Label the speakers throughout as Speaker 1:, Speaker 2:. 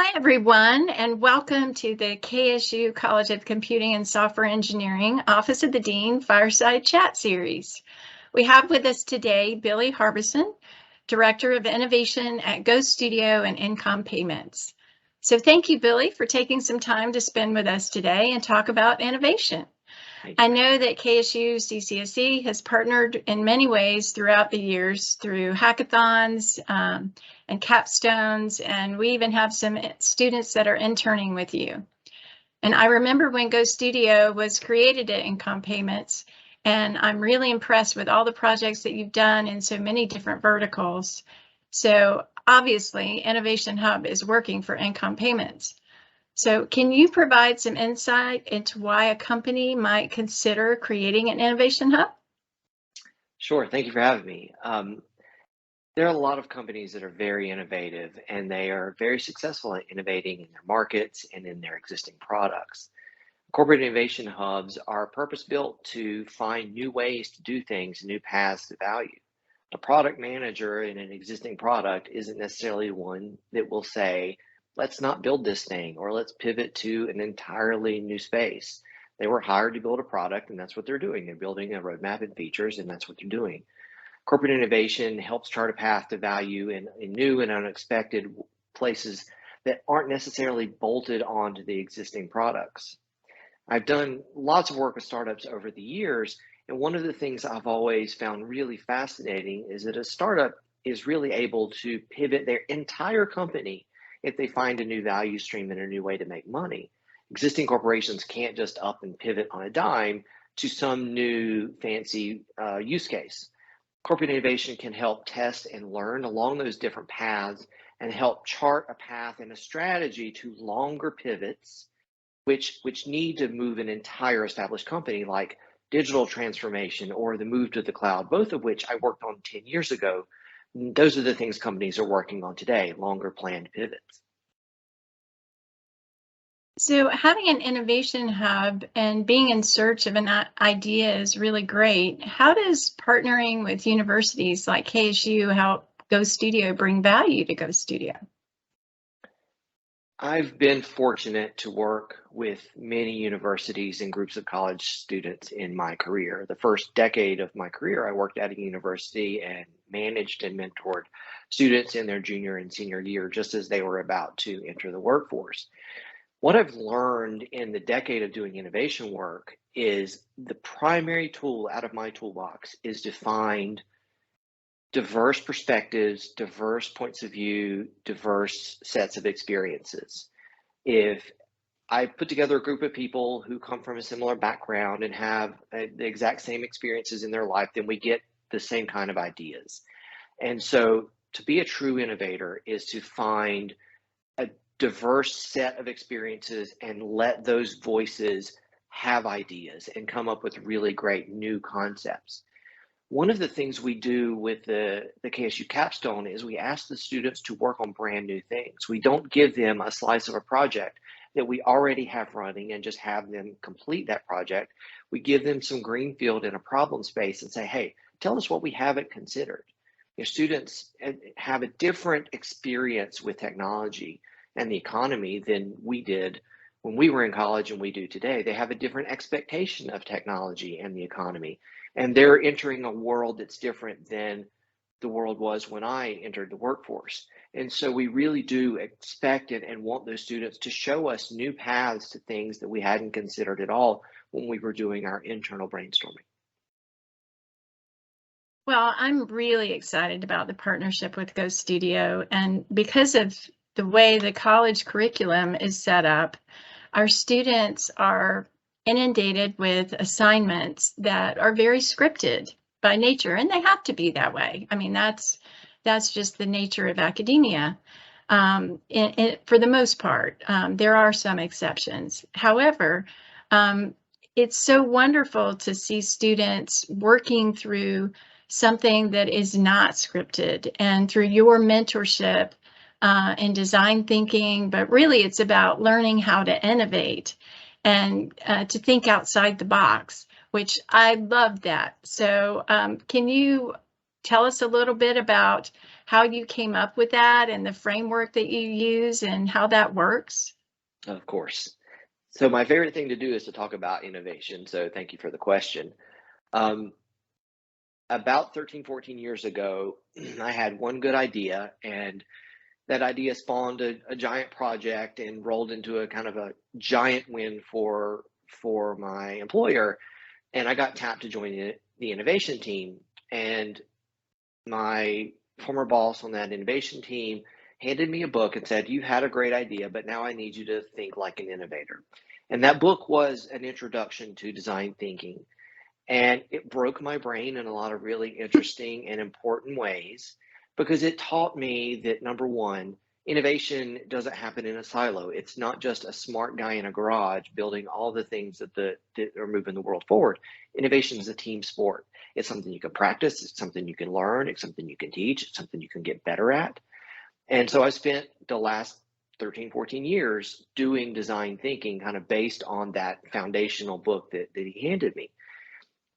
Speaker 1: Hi, everyone, and welcome to the KSU College of Computing and Software Engineering Office of the Dean Fireside Chat Series. We have with us today Billy Harbinson, Director of Innovation at GoStudio and InComm Payments. So thank you, Billy, for taking some time to spend with us today and talk about innovation. I know that KSU CCSE has partnered in many ways throughout the years through hackathons and capstones, and we even have some students that are interning with you. And I remember when GoStudio was created at InComm Payments, and I'm really impressed with all the projects that you've done in so many different verticals. So obviously, Innovation Hub is working for InComm Payments. So can you provide some insight into why a company might consider creating an innovation hub?
Speaker 2: Sure, thank you for having me. There are a lot of companies that are very innovative and they are very successful at innovating in their markets and in their existing products. Corporate innovation hubs are purpose-built to find new ways to do things, new paths to value. A product manager in an existing product isn't necessarily one that will say, let's not build this thing or let's pivot to an entirely new space. They were hired to build a product and that's what they're doing. They're building a roadmap and features and that's what they're doing. Corporate innovation helps chart a path to value in new and unexpected places that aren't necessarily bolted onto the existing products. I've done lots of work with startups over the years, and one of the things I've always found really fascinating is that a startup is really able to pivot their entire company if they find a new value stream and a new way to make money. Existing corporations can't just up and pivot on a dime to some new fancy use case. Corporate innovation can help test and learn along those different paths and help chart a path and a strategy to longer pivots, which need to move an entire established company, like digital transformation or the move to the cloud, both of which I worked on 10 years ago. Those are the things companies are working on today, longer planned pivots.
Speaker 1: So having an innovation hub and being in search of an idea is really great. How does partnering with universities like KSU help GoStudio bring value to GoStudio?
Speaker 2: I've been fortunate to work with many universities and groups of college students in my career. The first decade of my career, I worked at a university and managed and mentored students in their junior and senior year, just as they were about to enter the workforce. What I've learned in the decade of doing innovation work is the primary tool out of my toolbox is to find diverse perspectives, diverse points of view, diverse sets of experiences. If I put together a group of people who come from a similar background and have the exact same experiences in their life, then we get the same kind of ideas. And so to be a true innovator is to find a diverse set of experiences and let those voices have ideas and come up with really great new concepts. One of the things we do with the KSU capstone is we ask the students to work on brand new things. We don't give them a slice of a project that we already have running and just have them complete that project. We give them some greenfield in a problem space and say, hey, tell us what we haven't considered. Your students have a different experience with technology and the economy than we did when we were in college and we do today. They have a different expectation of technology and the economy. And they're entering a world that's different than the world was when I entered the workforce. And so we really do expect it and want those students to show us new paths to things that we hadn't considered at all when we were doing our internal brainstorming.
Speaker 1: Well, I'm really excited about the partnership with GoStudio, and because of the way the college curriculum is set up, our students are inundated with assignments that are very scripted by nature, and they have to be that way. I mean, that's just the nature of academia. For the most part, there are some exceptions. However, it's so wonderful to see students working through something that is not scripted, and through your mentorship and design thinking, but really it's about learning how to innovate and to think outside the box, which I love that. So can you tell us a little bit about how you came up with that and the framework that you use and how that works?
Speaker 2: Of course. So my favorite thing to do is to talk about innovation. So thank you for the question. Um, about 13, 14 years ago, I had one good idea, and that idea spawned a giant project and rolled into a kind of a giant win for my employer. And I got tapped to join the innovation team. And my former boss on that innovation team handed me a book and said, "You had a great idea, but now I need you to think like an innovator." And that book was an introduction to design thinking. And it broke my brain in a lot of really interesting and important ways because it taught me that number one, innovation doesn't happen in a silo. It's not just a smart guy in a garage building all the things that are moving the world forward. Innovation is a team sport. It's something you can practice, it's something you can learn, it's something you can teach, it's something you can get better at. And so I spent the last 13, 14 years doing design thinking kind of based on that foundational book that he handed me.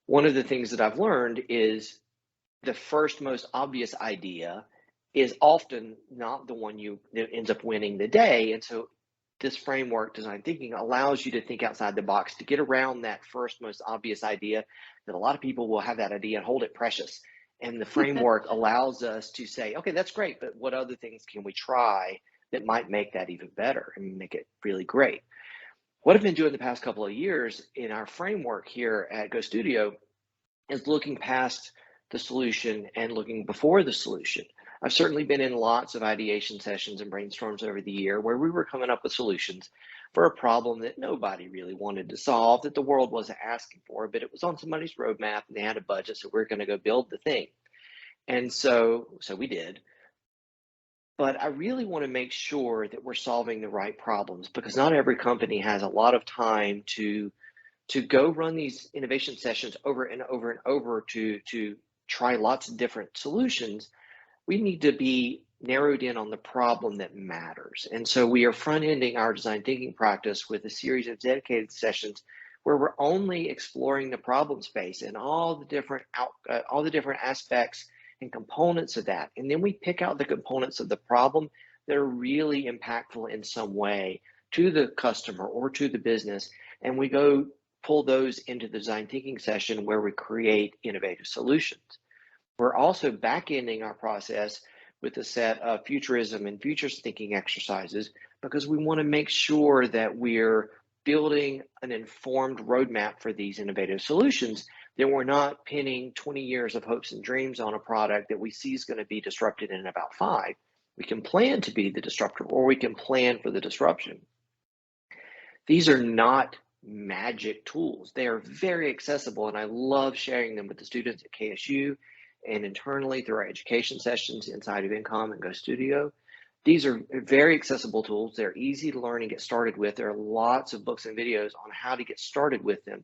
Speaker 2: One of the things that I've learned is the first most obvious idea is often not the one that ends up winning the day. And so this framework, design thinking, allows you to think outside the box to get around that first most obvious idea that a lot of people will have that idea and hold it precious. And the framework allows us to say, okay, that's great, but what other things can we try that might make that even better and make it really great? What I've been doing the past couple of years in our framework here at GoStudio is looking past the solution and looking before the solution. I've certainly been in lots of ideation sessions and brainstorms over the year where we were coming up with solutions for a problem that nobody really wanted to solve, that the world wasn't asking for, but it was on somebody's roadmap and they had a budget, so we're going to go build the thing. And so we did. But I really want to make sure that we're solving the right problems because not every company has a lot of time to go run these innovation sessions over and over and over to try lots of different solutions. We need to be narrowed in on the problem that matters. And so we are front-ending our design thinking practice with a series of dedicated sessions where we're only exploring the problem space and all the different aspects and components of that. And then we pick out the components of the problem that are really impactful in some way to the customer or to the business. And we go pull those into the design thinking session where we create innovative solutions. We're also back-ending our process with a set of futurism and futures thinking exercises because we want to make sure that we're building an informed roadmap for these innovative solutions, that we're not pinning 20 years of hopes and dreams on a product that we see is going to be disrupted in about 5. We can plan to be the disruptor or we can plan for the disruption. These are not magic tools. They are very accessible, and I love sharing them with the students at KSU and internally through our education sessions inside of InComm and GoStudio. These are very accessible tools. They're easy to learn and get started with. There are lots of books and videos on how to get started with them.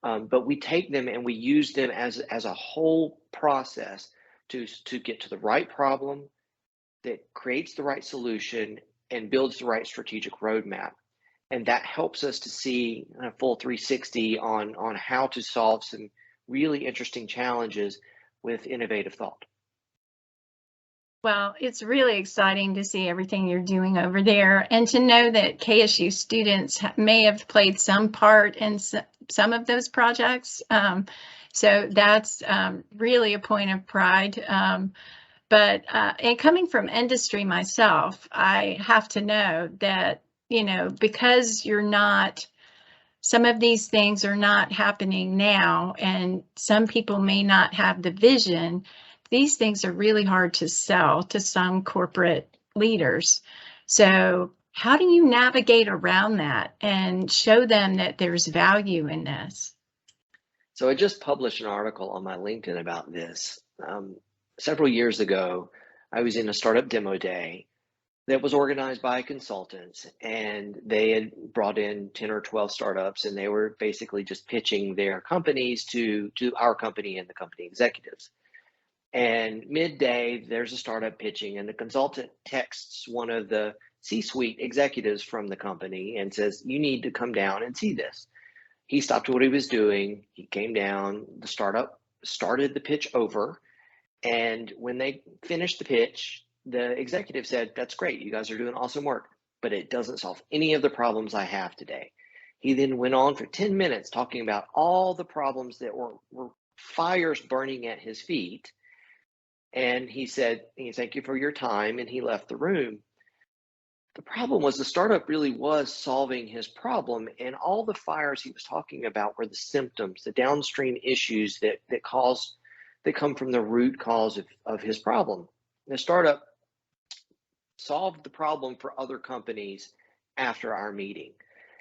Speaker 2: But we take them and we use them as a whole process to get to the right problem that creates the right solution and builds the right strategic roadmap. And that helps us to see a full 360 on how to solve some really interesting challenges with innovative thought.
Speaker 1: Well, it's really exciting to see everything you're doing over there and to know that KSU students may have played some part in some of those projects. So that's really a point of pride. But and coming from industry myself, I have to know that, because some of these things are not happening now, and some people may not have the vision. These things are really hard to sell to some corporate leaders. So how do you navigate around that and show them that there's value in this?
Speaker 2: So I just published an article on my LinkedIn about this. Several years ago, I was in a startup demo day that was organized by consultants, and they had brought in 10 or 12 startups, and they were basically just pitching their companies to our company and the company executives. And midday, there's a startup pitching, and the consultant texts one of the C-suite executives from the company and says, "You need to come down and see this." He stopped what he was doing. He came down. The startup started the pitch over, And when they finished the pitch, the executive said, "That's great. You guys are doing awesome work, but it doesn't solve any of the problems I have today." He then went on for 10 minutes talking about all the problems that were fires burning at his feet. And he said, "Thank you for your time." And he left the room. The problem was the startup really was solving his problem, and all the fires he was talking about were the symptoms, the downstream issues that come from the root cause of his problem. The startup solved the problem for other companies after our meeting.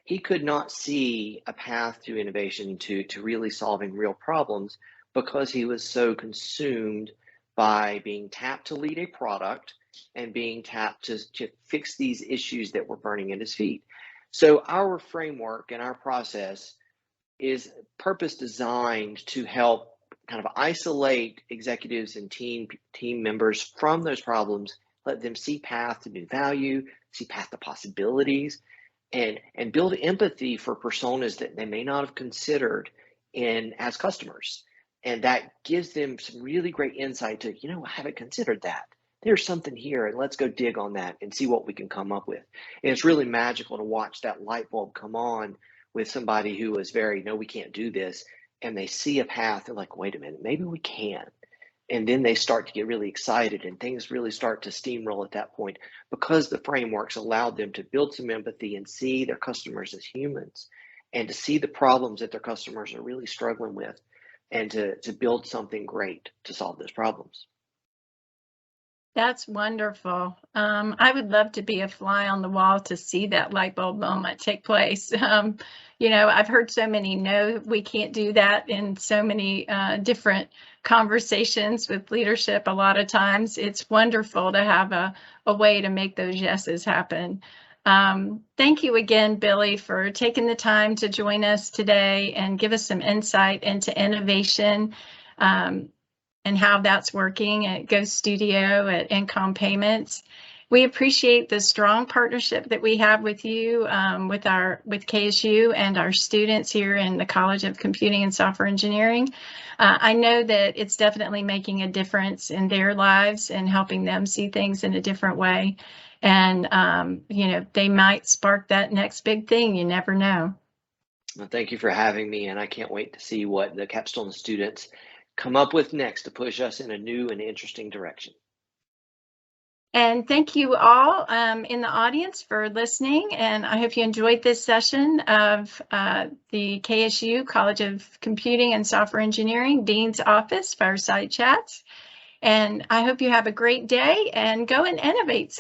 Speaker 2: He could not see a path to innovation, to really solving real problems, because he was so consumed by being tapped to lead a product and being tapped to fix these issues that were burning at his feet. So our framework and our process is purpose designed to help kind of isolate executives and team members from those problems, let them see path to new value, see path to possibilities, and build empathy for personas that they may not have considered in as customers. And that gives them some really great insight to, I haven't considered that. There's something here, and let's go dig on that and see what we can come up with. And it's really magical to watch that light bulb come on with somebody who was very, no, we can't do this. And they see a path, they're like, wait a minute, maybe we can. And then they start to get really excited, and things really start to steamroll at that point, because the frameworks allowed them to build some empathy and see their customers as humans, and to see the problems that their customers are really struggling with, and to build something great to solve those problems.
Speaker 1: That's wonderful. I would love to be a fly on the wall to see that light bulb moment take place. I've heard so many, no, we can't do that in so many different conversations with leadership. A lot of times it's wonderful to have a way to make those yeses happen. Thank you again, Billy, for taking the time to join us today and give us some insight into innovation. And how that's working at GoStudio, at InComm Payments. We appreciate the strong partnership that we have with you, with KSU and our students here in the College of Computing and Software Engineering. I know that it's definitely making a difference in their lives and helping them see things in a different way. And, they might spark that next big thing. You never know.
Speaker 2: Well, thank you for having me, and I can't wait to see what the capstone students come up with next to push us in a new and interesting direction.
Speaker 1: And thank you all in the audience for listening. And I hope you enjoyed this session of the KSU College of Computing and Software Engineering Dean's Office Fireside Chats. And I hope you have a great day and go and innovate.